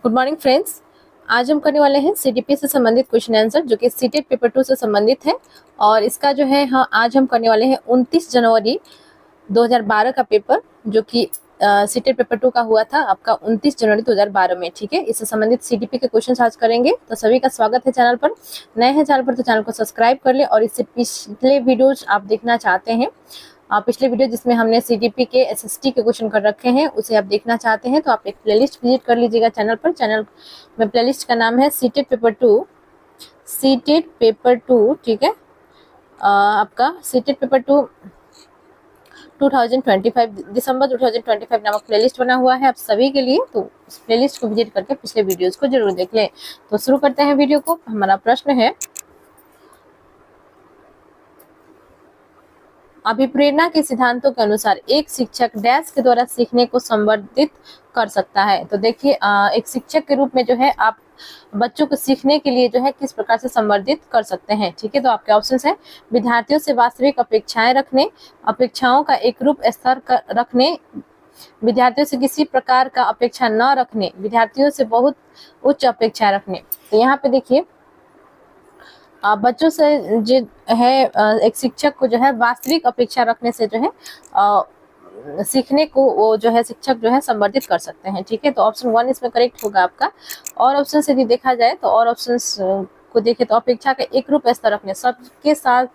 Good morning friends. आज हम करने वाले हैं सीटीपी से संबंधित क्वेश्चन आंसर जो कि सीटेट पेपर 2 से संबंधित है। और इसका जो है आज हम करने वाले हैं 29 जनवरी 2012 का पेपर, जो कि सीटेट पेपर 2 का हुआ था आपका 29 जनवरी 2012 में। ठीक है, इससे संबंधित सीटीपी के क्वेश्चन आज करेंगे। तो सभी का स्वागत है चैनल पर। नए हैं चैनल पर तो चैनल को सब्सक्राइब कर ले, और इससे पिछले वीडियोज आप देखना चाहते हैं, पिछले वीडियो जिसमें हमने सीटीपी के एसएसटी के क्वेश्चन कर रखे हैं, उसे आप देखना चाहते हैं तो आप एक प्लेलिस्ट विजिट कर लीजिएगा चैनल पर। चैनल में प्लेलिस्ट का नाम है सीटेट पेपर 2, सीटेट पेपर 2। ठीक है, आपका सीटेट पेपर 2 2025 दिसंबर 2025 नामक प्लेलिस्ट बना हुआ है आप सभी के लिए। तो उस प्लेलिस्ट को विजिट करके पिछले वीडियोज को जरूर देख लें। तो शुरू करते हैं वीडियो को। हमारा प्रश्न है, अभिप्रेरणा के सिद्धांतों के अनुसार एक शिक्षक डैश के द्वारा सीखने को संवर्धित कर सकता है। तो देखिए, एक शिक्षक के रूप में जो है आप बच्चों को सीखने के लिए जो है किस प्रकार से संवर्धित कर सकते हैं। ठीक है, तो आपके ऑप्शंस है, विद्यार्थियों से वास्तविक अपेक्षाएं रखने, अपेक्षाओं का एक रूप स्तर रखने, विद्यार्थियों से किसी प्रकार का अपेक्षा न रखने, विद्यार्थियों से बहुत उच्च अपेक्षा रखने। तो यहाँ पे देखिए, बच्चों से जो है एक शिक्षक को जो है वास्तविक अपेक्षा रखने से जो है सीखने को वो जो है शिक्षक जो है संवर्धित कर सकते हैं। ठीक है, तो ऑप्शन 1 इसमें करेक्ट होगा आपका। और ऑप्शन से यदि देखा जाए तो और ऑप्शन को देखे तो अपेक्षा का एक रूप स्तर रखने, सबके साथ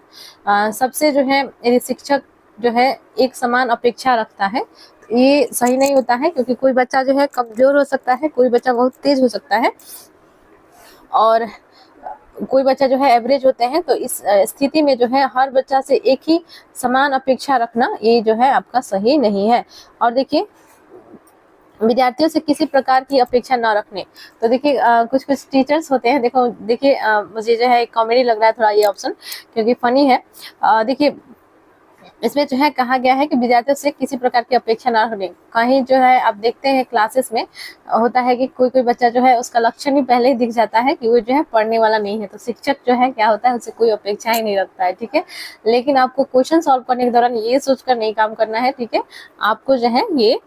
सबसे जो है यदि शिक्षक जो है एक समान अपेक्षा रखता है, ये सही नहीं होता है, क्योंकि कोई बच्चा जो है कमजोर हो सकता है, कोई बच्चा बहुत तेज हो सकता है, और कोई बच्चा जो है एवरेज होते हैं। तो इस स्थिति में जो है हर बच्चा से एक ही समान अपेक्षा रखना ये जो है आपका सही नहीं है। और देखिए, विद्यार्थियों से किसी प्रकार की अपेक्षा न रखने। तो देखिए, कुछ कुछ टीचर्स होते हैं, देखिए मुझे जो है कॉमेडी लग रहा है थोड़ा ये ऑप्शन, क्योंकि फनी है। देखिए, इसमें जो है कहा गया है कि विद्यार्थियों से किसी प्रकार की अपेक्षा ना रखें। कहीं जो है आप देखते हैं क्लासेस में होता है कि कोई कोई बच्चा जो है उसका लक्षण ही पहले ही दिख जाता है कि वो जो है पढ़ने वाला नहीं है, तो शिक्षक जो है क्या होता है उससे कोई अपेक्षा ही नहीं रखता है। ठीक है, लेकिन आपको क्वेश्चन सॉल्व करने के दौरान ये सोचकर नहीं काम करना है। ठीक है, आपको जो है ये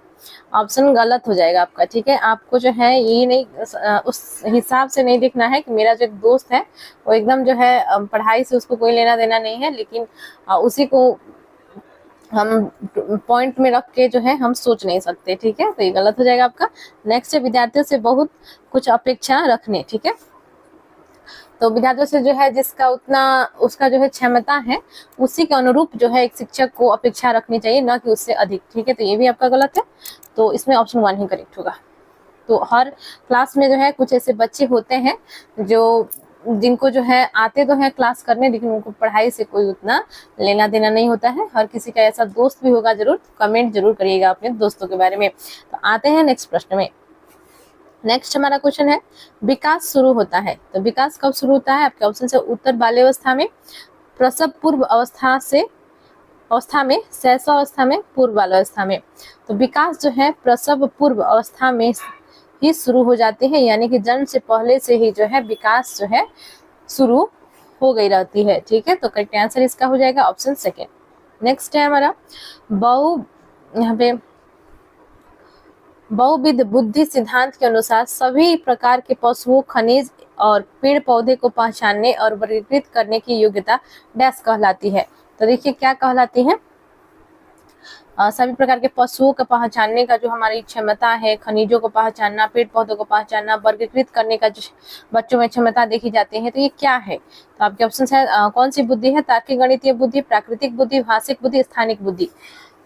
ऑप्शन गलत हो जाएगा आपका। ठीक है, आपको जो है ये नहीं उस हिसाब से नहीं देखना है कि मेरा जो दोस्त है वो एकदम जो है पढ़ाई से उसको कोई लेना देना नहीं है, लेकिन उसी को हम पॉइंट में रख के जो है हम सोच नहीं सकते। ठीक है, तो ये गलत हो जाएगा आपका। नेक्स्ट है, विद्यार्थियों से बहुत कुछ अपेक्षा रखने। ठीक है, तो विद्यार्थियों से जो है जिसका उतना उसका जो है क्षमता है उसी के अनुरूप जो है एक शिक्षक को अपेक्षा रखनी चाहिए, न कि उससे अधिक। ठीक है, तो ये भी आपका गलत है, तो इसमें ऑप्शन 1 ही करेक्ट होगा। तो हर क्लास में जो है कुछ ऐसे बच्चे होते हैं जो जिनको जो है आते तो है क्लास करने, लेकिन उनको पढ़ाई से कोई उतना लेना देना नहीं होता है। हर किसी का ऐसा दोस्त भी होगा, जरूर कमेंट जरूर करिएगा अपने दोस्तों के बारे में। तो आते हैं नेक्स्ट प्रश्न में। नेक्स्ट हमारा क्वेश्चन है, विकास शुरू होता है। तो विकास कब शुरू होता है? आपके ऑप्शन से उत्तर बाल्यावस्था में, प्रसव पूर्व अवस्था में, शैशवावस्था में, पूर्व बाल्यावस्था में। तो विकास जो है प्रसव पूर्व अवस्था में ही शुरू हो जाते हैं, यानी कि जन्म से पहले से ही जो है विकास जो है शुरू हो गई रहती है। ठीक है, तो करेक्ट आंसर इसका हो जाएगा ऑप्शन 2। नेक्स्ट है हमारा यहाँ पे बहुविध बुद्धि सिद्धांत के अनुसार सभी प्रकार के पशुओं, खनिज और पेड़ पौधे को पहचानने और वर्गीकृत करने की योग्यता डैश कहलाती है। तो देखिए क्या कहलाती है, सभी प्रकार के पशुओं को पहचानने का जो हमारी क्षमता है, खनिजों को पहचानना, पेड़ पौधों को पहचानना, वर्गीकृत करने का जो बच्चों में क्षमता देखी जाती है, तो ये क्या है? तो आपके ऑप्शन है कौन सी बुद्धि है? तार्किक गणितीय बुद्धि, प्राकृतिक बुद्धि, भाषिक बुद्धि, स्थानिक बुद्धि।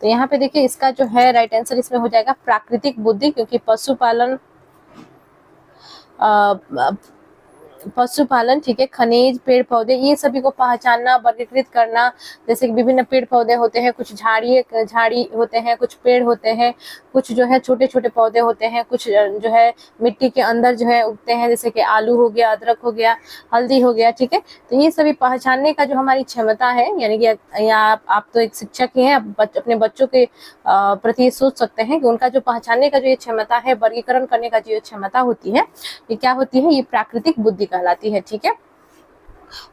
तो यहाँ पे देखिए इसका जो है राइट आंसर इसमें हो जाएगा प्राकृतिक बुद्धि, क्योंकि पशुपालन, ठीक है, खनिज, पेड़ पौधे, ये सभी को पहचानना, वर्गीकृत करना। जैसे कि विभिन्न पेड़ पौधे होते हैं, कुछ झाड़ी होते हैं, कुछ पेड़ होते हैं, कुछ जो है छोटे छोटे पौधे होते हैं, कुछ जो है मिट्टी के अंदर जो है उगते हैं, जैसे कि आलू हो गया, अदरक हो गया, हल्दी हो गया। ठीक है, तो ये सभी पहचानने का जो हमारी क्षमता है, यानी कि आप तो एक शिक्षक ही हैं, आप अपने बच्चों के प्रति सोच सकते हैं कि उनका जो पहचानने का जो ये क्षमता है, वर्गीकरण करने का जो ये क्षमता होती है, ये क्या होती है? ये प्राकृतिक बुद्धि कहलाती है। ठीक है,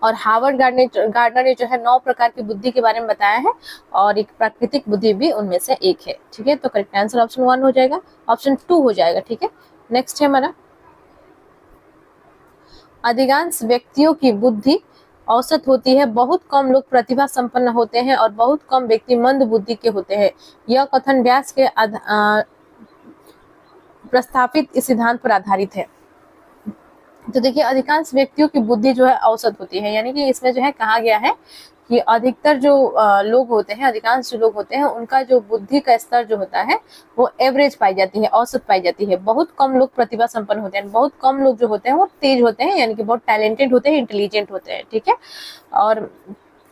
और हार्वर्ड गार्डनर ने जो है 9 प्रकार की बुद्धि के बारे में बताया है, और एक प्राकृतिक बुद्धि भी उनमें से एक है। ठीक है, तो करेक्ट आंसर ऑप्शन 1 हो जाएगा, ऑप्शन 2 हो जाएगा। ठीक है, नेक्स्ट है हमारा अधिकांश व्यक्तियों की बुद्धि औसत होती है, बहुत कम लोग प्रतिभा संपन्न होते हैं और बहुत कम व्यक्ति मंद बुद्धि के होते हैं। यह कथन व्यास के प्रस्तावित इस सिद्धांत पर आधारित है। तो देखिए अधिकांश व्यक्तियों की बुद्धि जो है औसत होती है, यानी कि इसमें जो है कहा गया है कि अधिकतर जो लोग होते हैं, अधिकांश जो लोग होते हैं, उनका जो बुद्धि का स्तर जो होता है वो एवरेज पाई जाती है, औसत पाई जाती है। बहुत कम लोग प्रतिभा संपन्न होते हैं, बहुत कम लोग जो होते हैं वो तेज होते हैं, यानी कि बहुत टैलेंटेड होते हैं, इंटेलिजेंट होते हैं, ठीक है। और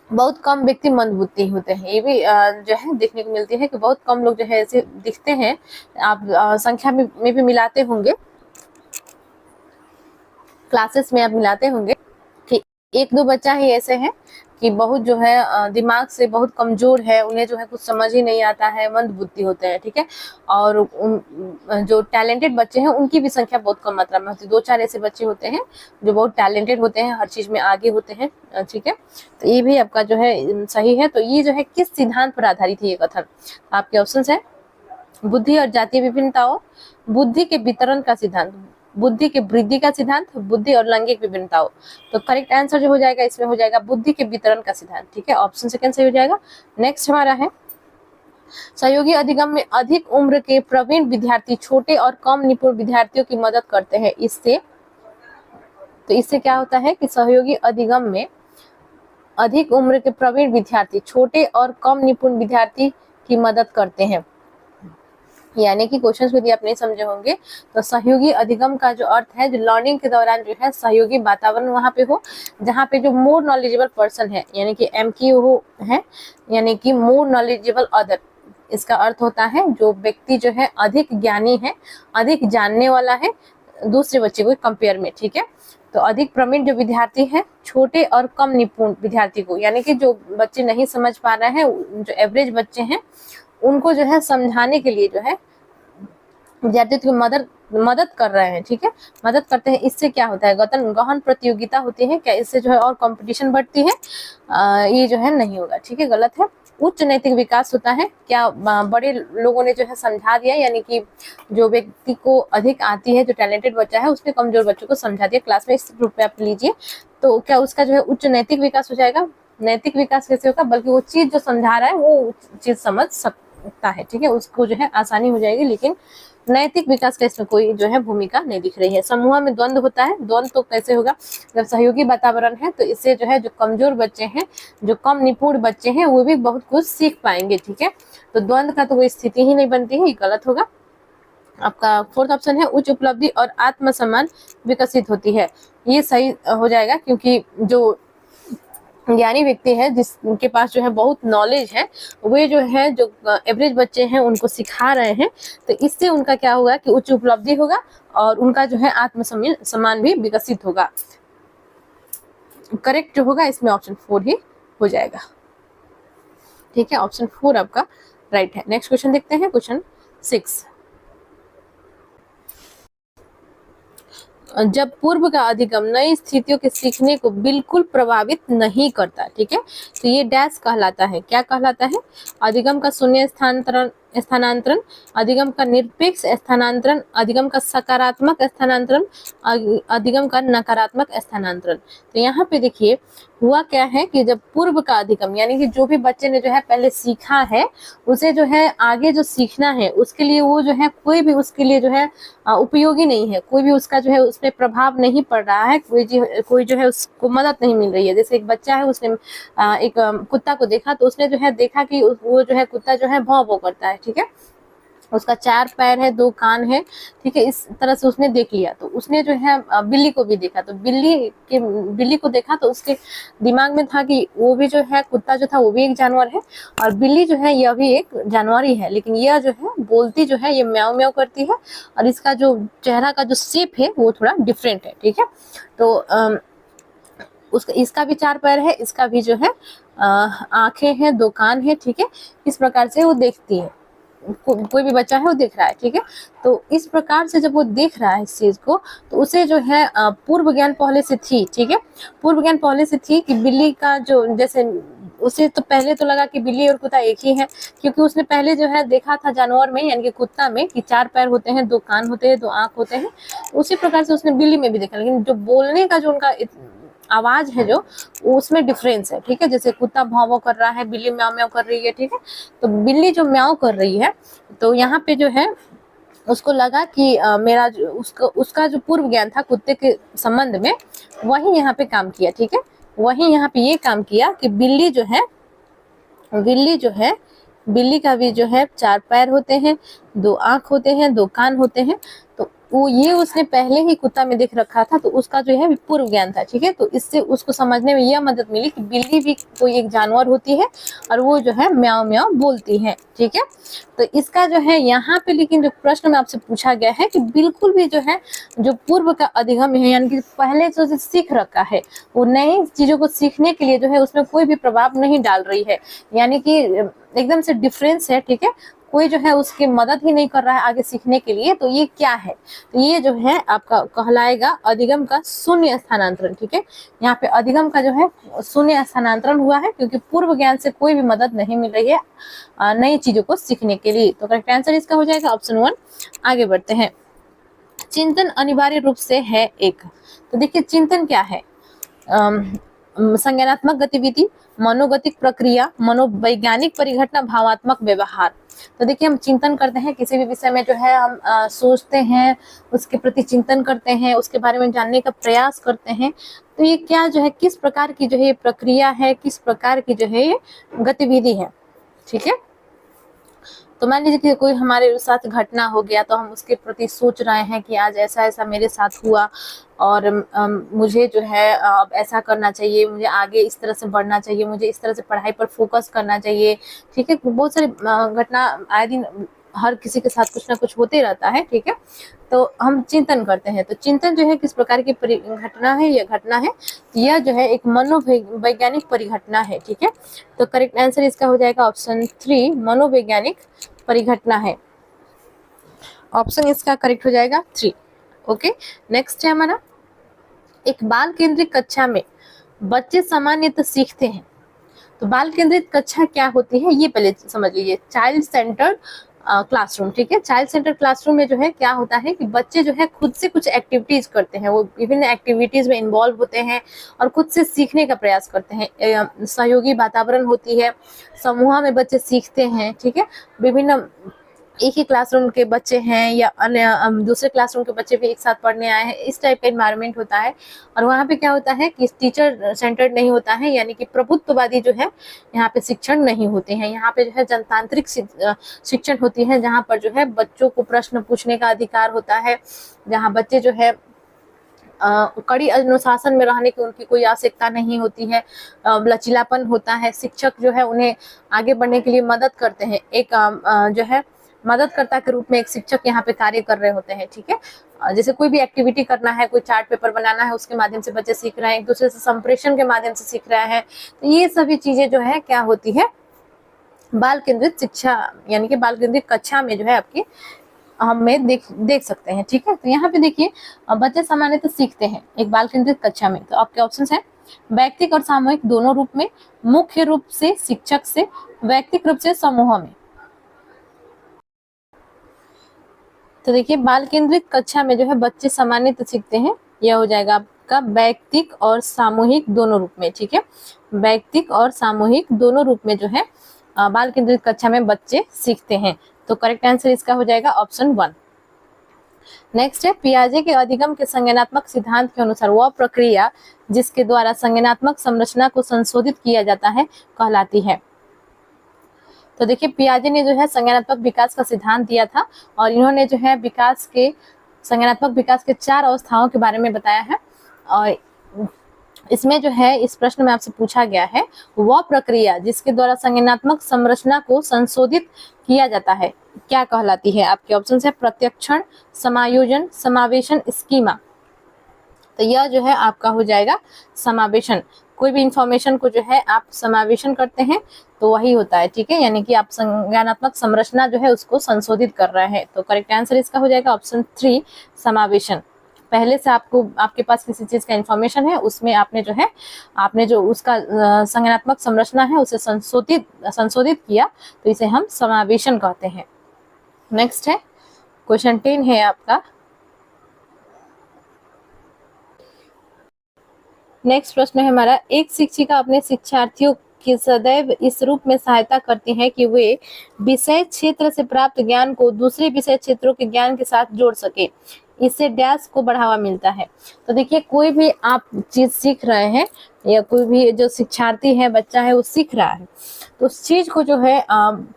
बहुत कम व्यक्ति मंदबुद्धि होते हैं। ये भी जो है देखने को मिलती है कि बहुत कम लोग जो है ऐसे दिखते हैं, आप संख्या में भी मिलाते होंगे, क्लासेस में आप मिलाते होंगे कि एक दो बच्चा ही ऐसे हैं कि बहुत जो है दिमाग से बहुत कमजोर है, उन्हें जो है कुछ समझ ही नहीं आता है, मंद बुद्धि होते हैं, ठीक है। और जो टैलेंटेड बच्चे हैं उनकी भी संख्या बहुत कम मात्रा में होती है। दो चार ऐसे बच्चे होते हैं जो बहुत टैलेंटेड होते हैं, हर चीज में आगे होते हैं, ठीक है। तो ये भी आपका जो है सही है। तो ये जो है किस सिद्धांत पर आधारित है ये कथन? आपके ऑप्शन है बुद्धि और जातीय विभिन्नताओं, बुद्धि के वितरण का सिद्धांत, बुद्धि के वृद्धि का सिद्धांत, बुद्धि और लैंगिक विभिन्नताओं। तो करेक्ट आंसर जो हो जाएगा इसमें हो जाएगा बुद्धि के वितरण का सिद्धांत, ठीक है। ऑप्शन सेकंड सही हो जाएगा। नेक्स्ट हमारा है सहयोगी अधिगम में अधिक उम्र के प्रवीण विद्यार्थी छोटे और कम निपुण विद्यार्थियों की मदद करते हैं। इससे क्या होता है कि सहयोगी अधिगम में अधिक उम्र के प्रवीण विद्यार्थी छोटे और कम निपुण विद्यार्थी की मदद करते हैं। यानी कि क्वेश्चंस यदि आप नहीं समझे होंगे तो सहयोगी अधिगम का जो अर्थ है, जो लर्निंग के दौरान जो है सहयोगी वातावरण वहां पे हो, जहाँ पे जो मोर नॉलेजेबल पर्सन है, यानी कि MQ है, यानी कि मोर नॉलेजेबल अदर। इसका अर्थ होता है जो व्यक्ति जो है अधिक ज्ञानी है, अधिक जानने वाला है दूसरे बच्चे को कंपेयर में, ठीक है। तो अधिक प्रवीण जो विद्यार्थी है छोटे और कम निपुण विद्यार्थी को, यानी कि जो बच्चे नहीं समझ पा रहे हैं, जो एवरेज बच्चे हैं, उनको जो है समझाने के लिए जो है विद्यार्थियों की मदद कर रहे हैं, ठीक है, मदद करते हैं। इससे क्या होता है, गहन प्रतियोगिता होती है क्या, इससे जो है और कंपटीशन बढ़ती है? ये जो है नहीं होगा, ठीक है, गलत है। उच्च नैतिक विकास होता है क्या, बड़े लोगों ने जो है समझा दिया, यानी कि जो व्यक्ति को अधिक आती है, जो टैलेंटेड बच्चा है, उसने कमजोर बच्चों को समझा दिया क्लास में, इस रूप में आप लीजिए, तो क्या उसका जो है उच्च नैतिक विकास हो जाएगा? नैतिक विकास कैसे होगा, बल्कि वो चीज जो समझा रहा है वो चीज समझ सकता है, ठीक है, उसको जो है आसानी हो जाएगी, लेकिन नैतिक विकास का इसमें कोई जो है भूमिका नहीं दिख रही है। समूह में द्वंद्व होता है, द्वंद्व तो कैसे होगा, जब सहयोगी वातावरण है तो इससे जो है जो कमजोर बच्चे हैं, जो कम निपुण बच्चे हैं, वो भी बहुत कुछ सीख पाएंगे, ठीक है। तो द्वंद्व का तो कोई स्थिति ही नहीं बनती है, ये गलत होगा। आपका फोर्थ ऑप्शन है उच्च उपलब्धि और आत्मसम्मान विकसित होती है, ये सही हो जाएगा, क्योंकि जो ज्ञानी व्यक्ति है जिसके पास जो है बहुत नॉलेज है, वे जो है जो एवरेज बच्चे हैं उनको सिखा रहे हैं, तो इससे उनका क्या होगा कि उच्च उपलब्धि होगा और उनका जो है आत्मसम्मान भी विकसित होगा। करेक्ट जो होगा इसमें ऑप्शन 4 ही हो जाएगा, ठीक है, ऑप्शन 4 आपका राइट है। नेक्स्ट क्वेश्चन देखते हैं, क्वेश्चन 6। जब पूर्व का अधिगम नई स्थितियों के सीखने को बिल्कुल प्रभावित नहीं करता, ठीक है, तो ये डैश कहलाता है, क्या कहलाता है? अधिगम का शून्य स्थानांतरण, अधिगम का निरपेक्ष स्थानांतरण, अधिगम का सकारात्मक स्थानांतरण, अधिगम का नकारात्मक स्थानांतरण। तो यहाँ पे देखिए हुआ क्या है कि जब पूर्व का अधिगम, यानी कि जो भी बच्चे ने जो है पहले सीखा है, उसे जो है आगे जो सीखना है उसके लिए वो जो है कोई भी उसके लिए जो है उपयोगी नहीं है, कोई भी उसका जो है उसमें प्रभाव नहीं पड़ रहा है, कोई जो है उसको मदद नहीं मिल रही है। जैसे एक बच्चा है, उसने एक कुत्ता को देखा, तो उसने जो है देखा कि वो जो है कुत्ता जो है भौं भौं करता है, ठीक है, उसका 4 पैर है, 2 कान है, ठीक है, इस तरह से उसने देख लिया। तो उसने जो है बिल्ली को भी देखा, तो बिल्ली को देखा तो उसके दिमाग में था कि वो भी जो है कुत्ता जो था वो भी एक जानवर है और बिल्ली जो है यह भी एक जानवर ही है, लेकिन यह जो है बोलती जो है ये म्याऊ म्याऊ करती है और इसका जो चेहरा का जो शेप है वो थोड़ा डिफरेंट है, ठीक है। तो इसका भी 4 पैर है, इसका भी जो है आंखें हैं, 2 कान है, ठीक है, इस प्रकार से वो देखती है, कोई भी बच्चा है वो देख रहा है, ठीक है। तो इस प्रकार से जब वो देख रहा है इस चीज को, तो उसे जो है पूर्व ज्ञान पहले से थी, ठीक है, पूर्व ज्ञान पहले से थी कि बिल्ली का जो, जैसे उसे तो पहले तो लगा कि बिल्ली और कुत्ता एक ही है, क्योंकि उसने पहले जो है देखा था जानवर में यानी कि कुत्ता में कि 4 पैर होते हैं, 2 कान होते हैं, 2 आंख होते हैं। उसी प्रकार से उसने बिल्ली में भी देखा, लेकिन जो बोलने का जो उनका आवाज है जो उसमें डिफरेंस है, ठीक है। जैसे कुत्ता भौं भौं कर रहा है, बिल्ली म्याऊ म्याऊ कर रही है, ठीक है। तो बिल्ली जो म्याऊ कर रही है, तो यहाँ पे जो है उसको लगा कि मेरा जो उसका जो पूर्व ज्ञान था कुत्ते के संबंध में, वही यहाँ पे काम किया, ठीक है। वही यहाँ पे ये काम किया कि बिल्ली जो है बिल्ली का भी जो है 4 पैर होते हैं, 2 आंख होते हैं, 2 कान होते हैं। तो वो ये उसने पहले ही कुत्ता में देख रखा था, तो उसका जो है पूर्व ज्ञान था, ठीक है। तो इससे उसको समझने में यह मदद मिली कि बिल्ली भी कोई एक जानवर होती है और वो जो है म्याऊ म्याऊ बोलती है, ठीक है। तो इसका जो है यहाँ पे लेकिन जो प्रश्न में आपसे पूछा गया है कि बिल्कुल भी जो है जो पूर्व का अधिगम है यानी कि पहले जो सीख रखा है, वो नई चीजों को सीखने के लिए जो है उसमें कोई भी प्रभाव नहीं डाल रही है, यानी कि एकदम से डिफरेंस है, ठीक है। कोई जो है उसकी मदद ही नहीं कर रहा है आगे सीखने के लिए। तो ये क्या है? तो ये जो है आपका कहलाएगा अधिगम का शून्य स्थानांतरण, ठीक है। यहाँ पे अधिगम का जो है शून्य स्थानांतरण हुआ है, क्योंकि पूर्व ज्ञान से कोई भी मदद नहीं मिल रही है नई चीजों को सीखने के लिए। तो करेक्ट आंसर इसका हो जाएगा ऑप्शन 1। आगे बढ़ते हैं। चिंतन अनिवार्य रूप से है एक। तो देखिए चिंतन क्या है? संज्ञानात्मक गतिविधि, मनोगतिक प्रक्रिया, मनोवैज्ञानिक परिघटना, भावात्मक व्यवहार। तो देखिए हम चिंतन करते हैं किसी भी विषय में, जो है हम सोचते हैं, उसके प्रति चिंतन करते हैं, उसके बारे में जानने का प्रयास करते हैं। तो ये क्या जो है किस प्रकार की जो है ये प्रक्रिया है, किस प्रकार की जो है ये गतिविधि है, ठीक है। तो मान लीजिए कि कोई हमारे साथ घटना हो गया, तो हम उसके प्रति सोच रहे हैं कि आज ऐसा ऐसा मेरे साथ हुआ और मुझे जो है अब ऐसा करना चाहिए, मुझे आगे इस तरह से बढ़ना चाहिए, मुझे इस तरह से पढ़ाई पर फोकस करना चाहिए, ठीक है। बहुत सारी घटना आए दिन हर किसी के साथ कुछ ना कुछ होते रहता है, ठीक है। तो हम चिंतन करते हैं। तो चिंतन जो है किस प्रकार की घटना है? यह घटना है, यह जो है एक मनोवैज्ञानिक परिघटना है, ठीक है। तो करेक्ट आंसर इसका हो जाएगा ऑप्शन 3, मनोवैज्ञानिक परिघटना है। ऑप्शन इसका करेक्ट हो जाएगा 3। ओके, नेक्स्ट है हमारा, एक बाल केंद्रित कक्षा में बच्चे सामान्यतः सीखते हैं। तो बाल केंद्रित कक्षा क्या होती है ये पहले समझ लीजिए। चाइल्ड सेंटर्ड क्लासरूम, ठीक है। चाइल्ड सेंटर क्लासरूम में जो है क्या होता है कि बच्चे जो है खुद से कुछ एक्टिविटीज करते हैं, वो विभिन्न एक्टिविटीज में इन्वॉल्व होते हैं और खुद से सीखने का प्रयास करते हैं। सहयोगी वातावरण होती है, समूह में बच्चे सीखते हैं, ठीक है। विभिन्न एक ही क्लासरूम के बच्चे हैं या अन्य दूसरे क्लासरूम के बच्चे भी एक साथ पढ़ने आए हैं, इस टाइप का एनवायरनमेंट होता है। और वहाँ पे क्या होता है कि टीचर सेंटर्ड नहीं होता है, यानी कि प्रभुत्ववादी जो है यहाँ पे शिक्षण नहीं होते हैं। यहाँ पे जो है जनतांत्रिक शिक्षण होती है, जहाँ पर जो है बच्चों को प्रश्न पूछने का अधिकार होता है, जहाँ बच्चे जो है कड़ी अनुशासन में रहने की उनकी कोई आवश्यकता नहीं होती है, लचीलापन होता है। शिक्षक जो है उन्हें आगे बढ़ने के लिए मदद करते हैं, एक जो है मददकर्ता के रूप में एक शिक्षक यहाँ पे कार्य कर रहे होते हैं, ठीक है। जैसे कोई भी एक्टिविटी करना है, कोई चार्ट पेपर बनाना है, उसके माध्यम से बच्चे सीख रहे हैं, एक दूसरे से संप्रेषण के माध्यम से सीख रहे हैं। तो ये सभी चीजें जो है क्या होती है, बाल केंद्रित शिक्षा यानी कि बाल केंद्रित कक्षा में जो है आपकी हमें देख सकते हैं, ठीक है। तो यहाँ पे देखिए बच्चे सामान्यतः सीखते हैं एक बाल केंद्रित कक्षा में। तो आपके ऑप्शंस हैं व्यक्तिगत और सामूहिक दोनों रूप में, मुख्य रूप से शिक्षक से, व्यक्तिगत रूप से समूह में। तो देखिए बाल केंद्रित कक्षा में जो है बच्चे सामान्यतः सीखते हैं, यह हो जाएगा आपका व्यक्तिगत और सामूहिक दोनों रूप में, ठीक है। व्यक्तिगत और सामूहिक दोनों रूप में जो है बाल केंद्रित कक्षा में बच्चे सीखते हैं। तो करेक्ट आंसर इसका हो जाएगा ऑप्शन 1। नेक्स्ट है, पियाजे के अधिगम के संज्ञानात्मक सिद्धांत के अनुसार वह प्रक्रिया जिसके द्वारा संज्ञानात्मक संरचना को संशोधित किया जाता है कहलाती है। तो देखिए पियाजे ने जो है संज्ञानात्मक विकास का सिद्धांत दिया था और इन्होंने जो है विकास के संज्ञानात्मक विकास के 4 अवस्थाओं के बारे में बताया है। और इसमें जो है इस प्रश्न में आपसे पूछा गया है वह प्रक्रिया जिसके द्वारा संज्ञानात्मक संरचना को संशोधित किया जाता है क्या कहलाती है। आपके ऑप्शन है प्रत्यक्षण, समायोजन, समावेशन, स्कीमा। तो यह जो है आपका हो जाएगा समावेशन। कोई भी इंफॉर्मेशन को जो है आप समावेशन करते हैं तो वही होता है, ठीक है। यानी कि आप संज्ञानात्मक संरचना जो है उसको संशोधित कर रहे हैं। तो करेक्ट आंसर इसका हो जाएगा ऑप्शन 3 समावेशन। पहले से आपको आपके पास किसी चीज का इंफॉर्मेशन है, उसमें आपने जो उसका संज्ञानात्मक संरचना है उसे संशोधित किया, तो इसे हम समावेशन कहते हैं। नेक्स्ट है क्वेश्चन 10 है आपका। नेक्स्ट प्रश्न है हमारा, एक शिक्षिका अपने शिक्षार्थियों की सदैव इस रूप में सहायता करती हैं कि वे विषय क्षेत्र से प्राप्त ज्ञान को दूसरे विषय क्षेत्रों के ज्ञान के साथ जोड़ सके, इससे डैश को बढ़ावा मिलता है। तो देखिए, कोई भी आप चीज सीख रहे हैं या कोई भी जो शिक्षार्थी है, बच्चा है, वो सीख रहा है, तो उस चीज को जो है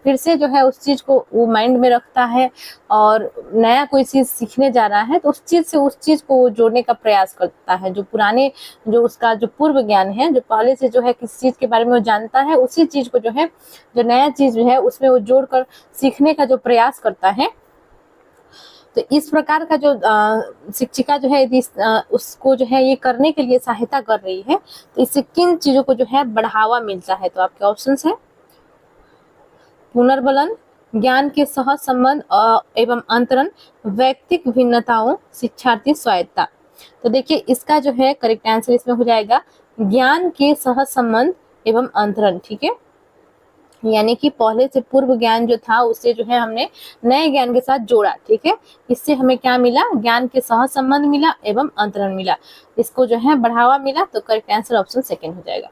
फिर से जो है उस चीज को वो माइंड में रखता है, और नया कोई चीज सीखने जा रहा है तो उस चीज से उस चीज को जोड़ने का प्रयास करता है। जो पुराने जो उसका जो पूर्व ज्ञान है, जो पहले से जो है किसी चीज के बारे में वो जानता है, उसी चीज को जो है जो नया चीज जो है उसमें वो जोड़कर सीखने का जो प्रयास करता है। तो इस प्रकार का जो शिक्षिका जो है यदि उसको जो है ये करने के लिए सहायता कर रही है, तो इससे किन चीजों को जो है बढ़ावा मिलता है? तो आपके ऑप्शंस है पुनर्बलन, ज्ञान के सहज संबंध एवं अंतरण, व्यक्तिक भिन्नताओं, शिक्षार्थी स्वायत्ता। तो देखिए, इसका जो है करेक्ट आंसर इसमें हो जाएगा ज्ञान के सहज संबंध एवं अंतरण। ठीक है, यानी कि पहले से पूर्व ज्ञान जो था उसे जो है हमने नए ज्ञान के साथ जोड़ा। ठीक है, इससे हमें क्या मिला? ज्ञान के सहज संबंध मिला एवं अंतरण मिला, इसको जो है बढ़ावा मिला। तो करेक्ट आंसर ऑप्शन सेकंड हो जाएगा।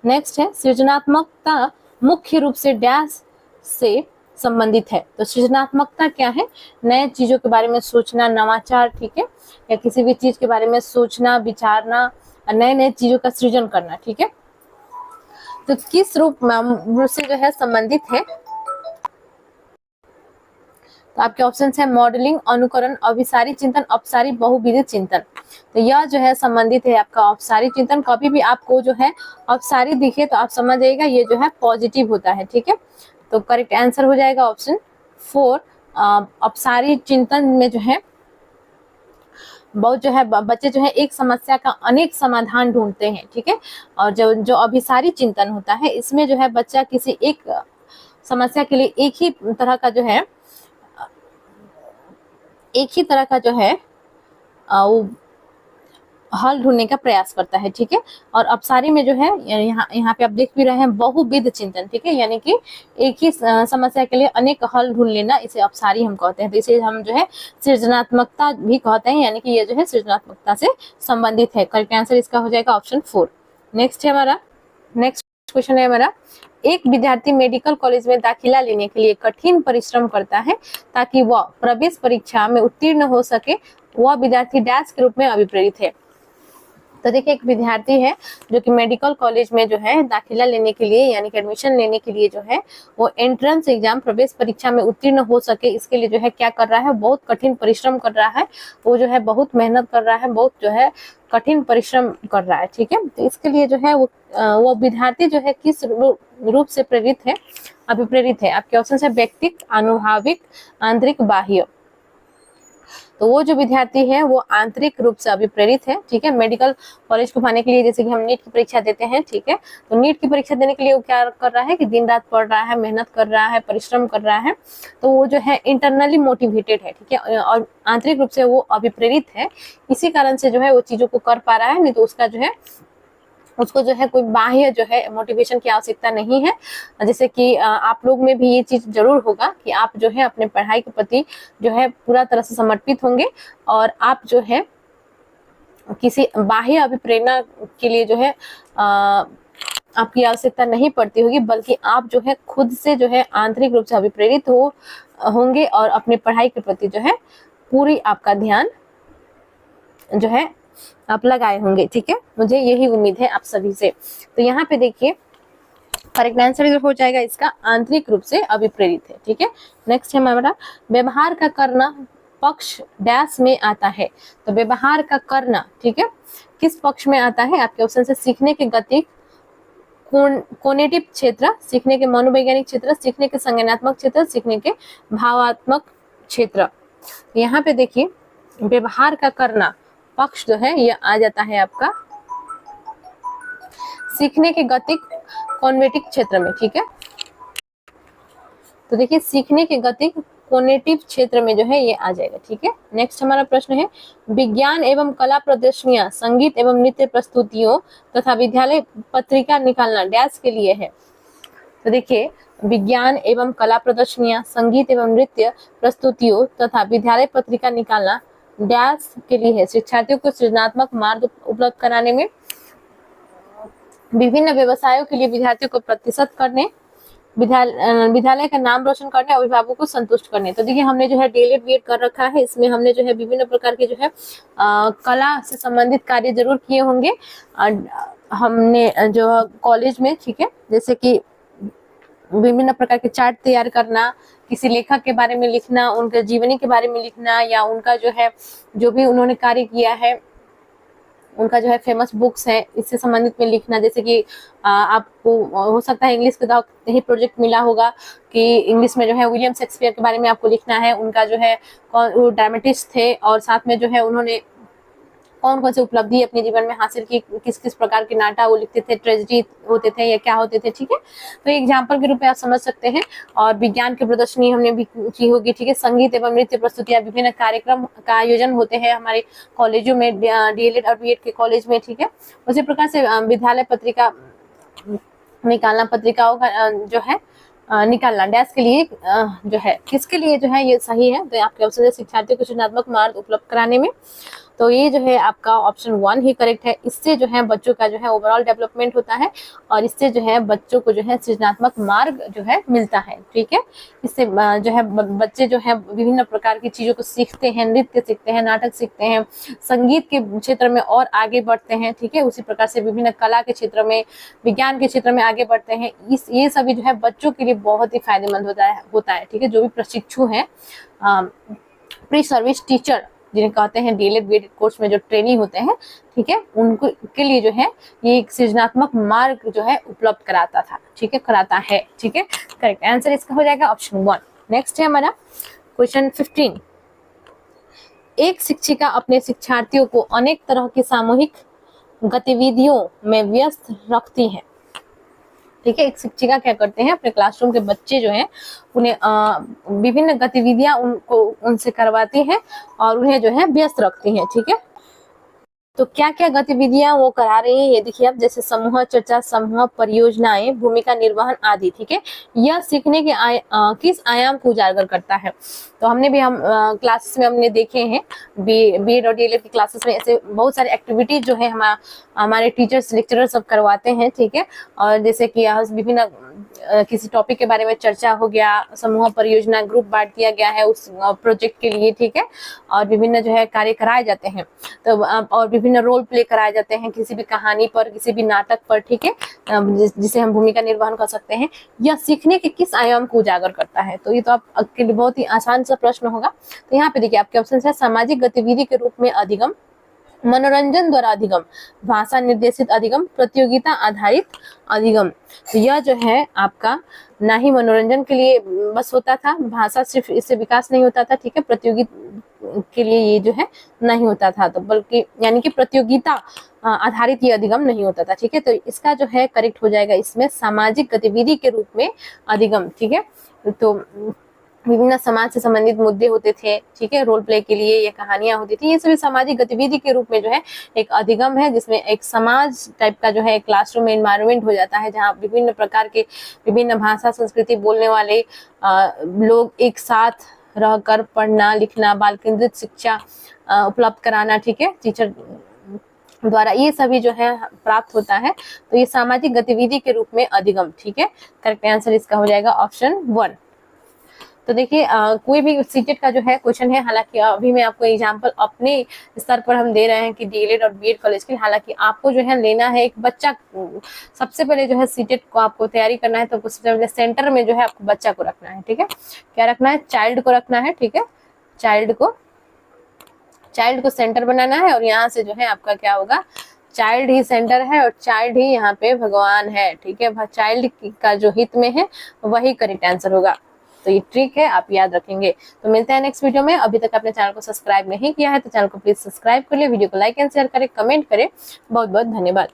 नेक्स्ट है सृजनात्मकता मुख्य रूप से डैश से संबंधित है। तो सृजनात्मकता क्या है? नए चीजों के बारे में सोचना, नवाचार, ठीक है, या किसी भी चीज के बारे में सोचना, विचारना, नए नए चीजों का सृजन करना। ठीक है, तो किस रूप से जो है संबंधित है? तो आपके ऑप्शन है मॉडलिंग, अनुकरण, अभिसारी चिंतन, अपसारी, बहुविध चिंतन। तो यह जो है संबंधित है आपका अपसारी चिंतन। कभी भी आपको जो है अपसारी दिखे तो आप समझ जाइएगा ये जो है पॉजिटिव होता है। ठीक है, तो करेक्ट आंसर हो जाएगा ऑप्शन 4। अपसारी चिंतन में जो है बहुत जो है बच्चे जो है एक समस्या का अनेक समाधान ढूंढते हैं। ठीक है, और जो अभिसारी चिंतन होता है, इसमें जो है बच्चा किसी एक समस्या के लिए एक ही तरह का जो है वो हल ढूंढने का प्रयास करता है। ठीक है, और अपसारी में जो है यहाँ पे आप देख भी रहे हैं बहुविध चिंतन। ठीक है, यानी कि एक ही समस्या के लिए अनेक हल ढूंढ लेना, इसे अपसारी हम कहते हैं। तो इसे हम जो है सृजनात्मकता भी कहते हैं, यानी कि ये जो है सृजनात्मकता से संबंधित है। करेक्ट आंसर इसका हो जाएगा ऑप्शन 4। नेक्स्ट क्वेश्चन है हमारा, एक विद्यार्थी मेडिकल कॉलेज में दाखिला लेने के लिए कठिन परिश्रम करता है ताकि वह प्रवेश परीक्षा में उत्तीर्ण हो सके, वह विद्यार्थी डैश के रूप में अभिप्रेरित है। तो देखिए, एक विद्यार्थी है जो कि मेडिकल कॉलेज में जो है दाखिला लेने के लिए, यानी कि एडमिशन लेने के लिए जो है वो एंट्रेंस एग्जाम प्रवेश परीक्षा में उत्तीर्ण हो सके, इसके लिए जो है क्या कर रहा है? बहुत कठिन परिश्रम कर रहा है। वो जो है बहुत मेहनत कर रहा है, बहुत जो है कठिन परिश्रम कर रहा है। ठीक है, तो इसके लिए जो है वो विद्यार्थी जो है किस रूप से प्रेरित है, अभिप्रेरित है? आपके ऑप्शन है व्यक्तिक, अनुभाविक, आंतरिक, बाह्य। तो वो जो विद्यार्थी है वो आंतरिक रूप से अभिप्रेरित है। ठीक है, मेडिकल कॉलेज को पाने के लिए जैसे कि हम नीट की परीक्षा देते हैं। ठीक है, तो नीट की परीक्षा देने के लिए वो क्या कर रहा है कि दिन रात पढ़ रहा है, मेहनत कर रहा है, परिश्रम कर रहा है। तो वो जो है इंटरनली मोटिवेटेड है। ठीक है, और आंतरिक रूप से वो अभिप्रेरित है, इसी कारण से जो है वो चीजों को कर पा रहा है। नहीं तो उसको जो है कोई बाह्य जो है मोटिवेशन की आवश्यकता नहीं है। जैसे कि आप लोग में भी ये चीज जरूर होगा कि आप जो है अपने पढ़ाई के प्रति जो है पूरा तरह से समर्पित होंगे, और आप जो है किसी बाह्य अभिप्रेरणा के लिए जो है आपकी आवश्यकता नहीं पड़ती होगी, बल्कि आप जो है खुद से जो है आंतरिक रूप से अभिप्रेरित होंगे और अपने पढ़ाई के प्रति जो है पूरी आपका ध्यान जो है आप लगाए होंगे। ठीक है, मुझे यही उम्मीद है आप सभी से। तो यहाँ पे देखिए करेक्ट आंसर हो जाएगा इसका आंतरिक रूप से अभिप्रेरित है। ठीक है, नेक्स्ट है हमारा व्यवहार का करना पक्ष डैश में आता है। तो व्यवहार का करना, ठीक है, किस पक्ष में आता है? आपके ऑप्शन से सीखने के गति, कोग्निटिव क्षेत्र, सीखने के मनोवैज्ञानिक क्षेत्र, सीखने के संज्ञानात्मक क्षेत्र, सीखने के भावात्मक क्षेत्र। यहाँ पे देखिए व्यवहार का करना पक्ष जो है ये आ जाता है आपका सीखने के गतिक कॉग्निटिव क्षेत्र में। ठीक है, तो देखिए सीखने के गतिक कोग्निटिव क्षेत्र में जो है ये आ जाएगा। ठीक है, नेक्स्ट हमारा प्रश्न है विज्ञान एवं कला प्रदर्शनियां, संगीत एवं नृत्य प्रस्तुतियों तथा विद्यालय पत्रिका निकालना डैश के लिए है। तो देखिए, विज्ञान एवं कला प्रदर्शनियां, संगीत एवं नृत्य प्रस्तुतियों तथा विद्यालय पत्रिका निकालना डैश के लिए है। शिक्षार्थियों को सृजनात्मक मार्ग उपलब्ध कराने में, विभिन्न व्यवसायों के लिए विद्यार्थियों को प्रतिशत करने, विद्यालय का नाम रोशन करने, अभिभावकों को संतुष्ट करने। तो देखिए, हमने जो है डीएलएड बीएड कर रखा है, इसमें हमने जो है विभिन्न प्रकार के जो है कला से संबंधित कार्य जरूर किए होंगे हमने जो कॉलेज में। ठीक है, जैसे कि विभिन्न प्रकार के चार्ट तैयार करना, किसी लेखक के बारे में लिखना, उनके जीवनी के बारे में लिखना, या उनका जो है जो भी उन्होंने कार्य किया है, उनका जो है फेमस बुक्स है, इससे संबंधित में लिखना। जैसे कि आपको हो सकता है इंग्लिश का ही प्रोजेक्ट मिला होगा कि इंग्लिश में जो है विलियम शेक्सपियर के बारे में आपको लिखना है, उनका जो है वो ड्रामेटिस्ट थे और साथ में जो है उन्होंने कौन कौन सी उपलब्धि अपने जीवन में हासिल की, किस किस प्रकार के नाटक वो लिखते थे, ट्रेजेडी होते थे या क्या होते थे। ठीक है, तो एग्जाम्पल के रूप में आप समझ सकते हैं। और विज्ञान की प्रदर्शनी हमने भी की होगी। ठीक है, संगीत एवं नृत्य प्रस्तुतियां, विभिन्न कार्यक्रम का आयोजन होते हैं हमारे कॉलेजों में, डीएलएड और बीएड के कॉलेज में। ठीक है, उसी प्रकार से विद्यालय पत्रिका निकालना, पत्रिकाओं का जो है निकालना डैश के लिए जो है, किसके लिए जो है ये सही है। तो आपके ऑप्शन है शिक्षार्थियों को सृजनात्मक मार्ग उपलब्ध कराने में। तो ये जो है आपका ऑप्शन 1 ही करेक्ट है। इससे जो है बच्चों का जो है ओवरऑल डेवलपमेंट होता है और इससे जो है बच्चों को जो है सृजनात्मक मार्ग जो है मिलता है। ठीक है, इससे जो है बच्चे जो है विभिन्न प्रकार की चीजों को सीखते हैं, नृत्य सीखते हैं, नाटक सीखते हैं, संगीत के क्षेत्र में और आगे बढ़ते हैं। ठीक है, उसी प्रकार से विभिन्न कला के क्षेत्र में, विज्ञान के क्षेत्र में आगे बढ़ते हैं। ये सभी जो है बच्चों के लिए बहुत ही फायदेमंद होता है। ठीक है, जो भी प्रशिक्षु है, प्री सर्विस टीचर जिन्हें कहते हैं, डीएलएड बीएड कोर्स में जो ट्रेनिंग होते हैं, ठीक है, उनको के लिए जो है ये एक सृजनात्मक मार्ग जो है उपलब्ध कराता था। ठीक है, कराता है। ठीक है, करेक्ट आंसर इसका हो जाएगा ऑप्शन 1। नेक्स्ट है हमारा क्वेश्चन 15। एक शिक्षिका अपने शिक्षार्थियों को अनेक तरह की सामूहिक गतिविधियों में व्यस्त रखती है। ठीक है, एक शिक्षिका क्या करते हैं, अपने क्लासरूम के बच्चे जो हैं उन्हें विभिन्न गतिविधियां उनसे करवाती हैं और उन्हें जो है व्यस्त रखती हैं। ठीक है, तो क्या क्या गतिविधियां वो करा रही हैं ये देखिए आप, जैसे समूह चर्चा, समूह परियोजनाएं, भूमिका निर्वहन आदि। ठीक है, यह सीखने के किस आयाम को उजागर करता है। तो हमने भी क्लासेस में हमने देखे हैं, बीएड और डीएलएड की क्लासेस में ऐसे बहुत सारे एक्टिविटीज जो है हमारे टीचर्स लेक्चरर सब करवाते हैं। ठीक है, और जैसे कि विभिन्न किसी टॉपिक के बारे में चर्चा हो गया, समूह परियोजना ग्रुप बांट दिया गया है उस प्रोजेक्ट के लिए। ठीक है, और विभिन्न जो है कार्य कराए जाते हैं, तो और विभिन्न रोल प्ले कराए जाते हैं किसी भी कहानी पर, किसी भी नाटक पर। ठीक है, जिसे हम भूमिका निर्वहन कर सकते हैं। यह सीखने के किस आयाम को उजागर करता है। तो ये तो आपके लिए बहुत ही आसान सा प्रश्न होगा। तो यहाँ पे देखिए आपके ऑप्शन है सामाजिक गतिविधि के रूप में अधिगम, मनोरंजन द्वारा अधिगम, भाषा निर्देशित अधिगम, प्रतियोगिता आधारित अधिगम। तो यह जो है आपका ना ही मनोरंजन के लिए बस होता था, भाषा सिर्फ इससे विकास नहीं होता था। ठीक है, प्रतियोगिता के लिए ये जो है नहीं होता था, तो बल्कि यानी कि प्रतियोगिता आधारित ये अधिगम नहीं होता था। ठीक है, तो इसका जो है करेक्ट हो जाएगा इसमें सामाजिक गतिविधि के रूप में अधिगम। ठीक है, तो विभिन्न समाज से संबंधित मुद्दे होते थे। ठीक है, रोल प्ले के लिए ये कहानियां होती थी, ये सभी सामाजिक गतिविधि के रूप में जो है एक अधिगम है, जिसमें एक समाज टाइप का जो है क्लासरूम में एनवायरनमेंट हो जाता है, जहाँ विभिन्न प्रकार के विभिन्न भाषा संस्कृति बोलने वाले लोग एक साथ रहकर पढ़ना लिखना, बाल केंद्रित शिक्षा उपलब्ध कराना। ठीक है, टीचर द्वारा ये सभी जो है प्राप्त होता है। तो ये सामाजिक गतिविधि के रूप में अधिगम। ठीक है, करेक्ट आंसर इसका हो जाएगा ऑप्शन 1। तो देखिए कोई भी सीटेट का जो है क्वेश्चन है, हालांकि अभी मैं आपको एग्जांपल अपने स्तर पर हम दे रहे हैं कि डीएलएड और बीएड कॉलेज के, हालांकि आपको जो है लेना है एक बच्चा। सबसे पहले जो है सीटेट को आपको तैयारी करना है, तो सबसे पहले सेंटर में जो है आपको बच्चा को रखना है। ठीक है, क्या रखना है, चाइल्ड को रखना है। ठीक है, चाइल्ड को सेंटर बनाना है, और यहाँ से जो है आपका क्या होगा, चाइल्ड ही सेंटर है और चाइल्ड ही यहाँ पे भगवान है। ठीक है, चाइल्ड का जो हित में है वही करेक्ट आंसर होगा। तो ये ट्रिक है, आप याद रखेंगे। तो मिलते हैं नेक्स्ट वीडियो में। अभी तक आपने चैनल को सब्सक्राइब नहीं किया है तो चैनल को प्लीज सब्सक्राइब कर ले, वीडियो को लाइक एंड शेयर करें, कमेंट करें। बहुत बहुत धन्यवाद।